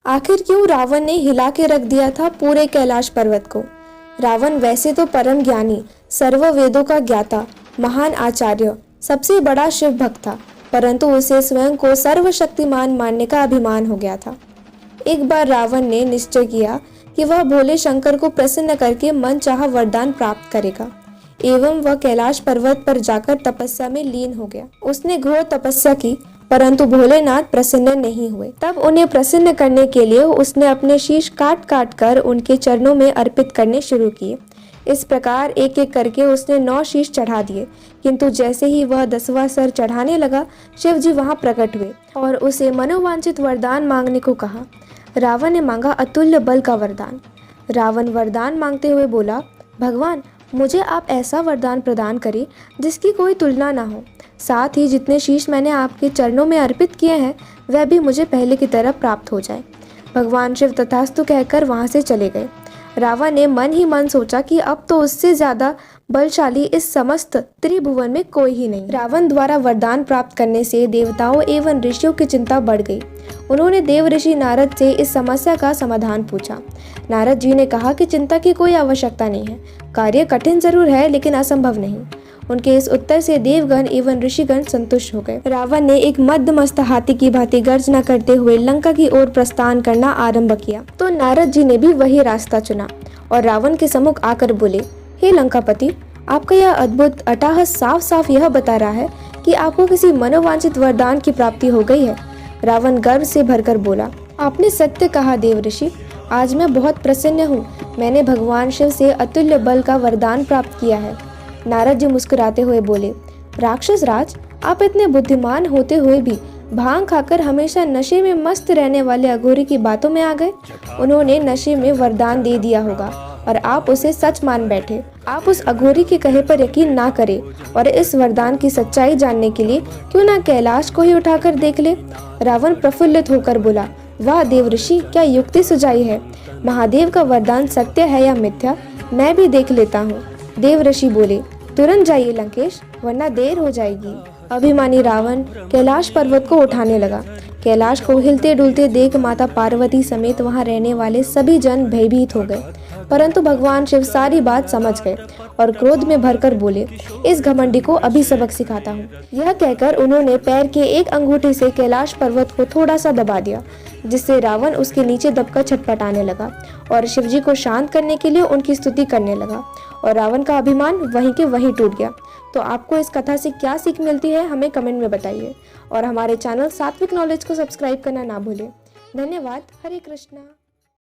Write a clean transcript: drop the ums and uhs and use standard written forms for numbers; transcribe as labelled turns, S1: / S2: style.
S1: आखिर क्यों रावण ने हिला के रख दिया था पूरे कैलाश पर्वत को। रावण वैसे तो परम ज्ञानी, सर्व वेदों का ज्ञाता, महान आचार्य, सबसे बड़ा शिव भक्त था, परंतु उसे स्वयं को सर्वशक्तिमान मानने का अभिमान हो गया था। एक बार रावण ने निश्चय किया कि वह भोले शंकर को प्रसन्न करके मन चाहा वरदान प्राप्त करेगा एवं वह कैलाश पर्वत पर जाकर तपस्या में लीन हो गया। उसने घोर तपस्या की, परंतु भोलेनाथ प्रसन्न नहीं हुए। तब उन्हें प्रसन्न करने के लिए उसने अपने शीश काट काट कर उनके चरणों में अर्पित करने शुरू किए। इस प्रकार एक एक करके उसने 9 शीश चढ़ा दिए, किंतु जैसे ही वह 10वां सर चढ़ाने लगा, शिव जी वहां प्रकट हुए और उसे मनोवांछित वरदान मांगने को कहा। रावण ने मांगा अतुल्य बल का वरदान। रावण वरदान मांगते हुए बोला, भगवान, मुझे आप ऐसा वरदान प्रदान करें जिसकी कोई तुलना ना हो। साथ ही जितने शीश मैंने आपके चरणों में अर्पित किए हैं वह भी मुझे पहले की तरह प्राप्त हो जाए। भगवान शिव तथास्तु कहकर वहां से चले गए। रावण ने मन ही मन सोचा कि अब तो उससे ज्यादा बलशाली इस समस्त त्रिभुवन में कोई ही नहीं। रावण द्वारा वरदान प्राप्त करने से देवताओं एवं ऋषियों की चिंता बढ़ गई। उन्होंने देव ऋषि नारद से इस समस्या का समाधान पूछा। नारद जी ने कहा कि चिंता की कोई आवश्यकता नहीं है, कार्य कठिन जरूर है लेकिन असंभव नहीं। उनके इस उत्तर से देवगण एवं ऋषिगण संतुष्ट हो गए। रावण ने एक मदमस्त हाथी की भांति गर्जना करते हुए लंका की ओर प्रस्थान करना आरंभ किया तो नारद जी ने भी वही रास्ता चुना और रावण के सम्मुख आकर बोले, हे लंकापति, आपका यह अद्भुत अट्टहास साफ साफ यह बता रहा है कि आपको किसी मनोवांछित वरदान की प्राप्ति हो गई है। रावण गर्व से भरकर बोला, आपने सत्य कहा देव ऋषि, आज मैं बहुत प्रसन्न हूँ। मैंने भगवान शिव से अतुल्य बल का वरदान प्राप्त किया है। नारद जी मुस्कुराते हुए बोले, राक्षस राज, आप इतने बुद्धिमान होते हुए भी भांग खाकर हमेशा नशे में मस्त रहने वाले अघोरी की बातों में आ गए। उन्होंने नशे में वरदान दे दिया होगा और आप उसे सच मान बैठे। आप उस अघोरी के कहे पर यकीन ना करें और इस वरदान की सच्चाई जानने के लिए क्यों ना कैलाश को ही उठाकर देख ले। रावण प्रफुल्लित होकर बोला, वाह देव ऋषि, क्या युक्ति सुझाई है। महादेव का वरदान सत्य है या मिथ्या, मैं भी देख लेता हूँ। देव ऋषि बोले, तुरंत जाइए लंकेश, वरना देर हो जाएगी। अभिमानी रावण कैलाश पर्वत को उठाने लगा। कैलाश को हिलते डुलते देख माता पार्वती समेत वहां रहने वाले सभी जन भयभीत हो गए, परंतु भगवान शिव सारी बात समझ गए और क्रोध में भरकर बोले, इस घमंडी को अभी सबक सिखाता हूँ। यह कहकर उन्होंने पैर के एक अंगूठे से कैलाश पर्वत को थोड़ा सा दबा दिया, जिससे रावण उसके नीचे दबकर छटपटाने लगा और शिवजी को शांत करने के लिए उनकी स्तुति करने लगा और रावण का अभिमान वहीं के वहीं टूट गया। तो आपको इस कथा से क्या सीख मिलती है हमें कमेंट में बताइए और हमारे चैनल सात्विक नॉलेज को सब्सक्राइब करना ना भूलें। धन्यवाद। हरे कृष्णा।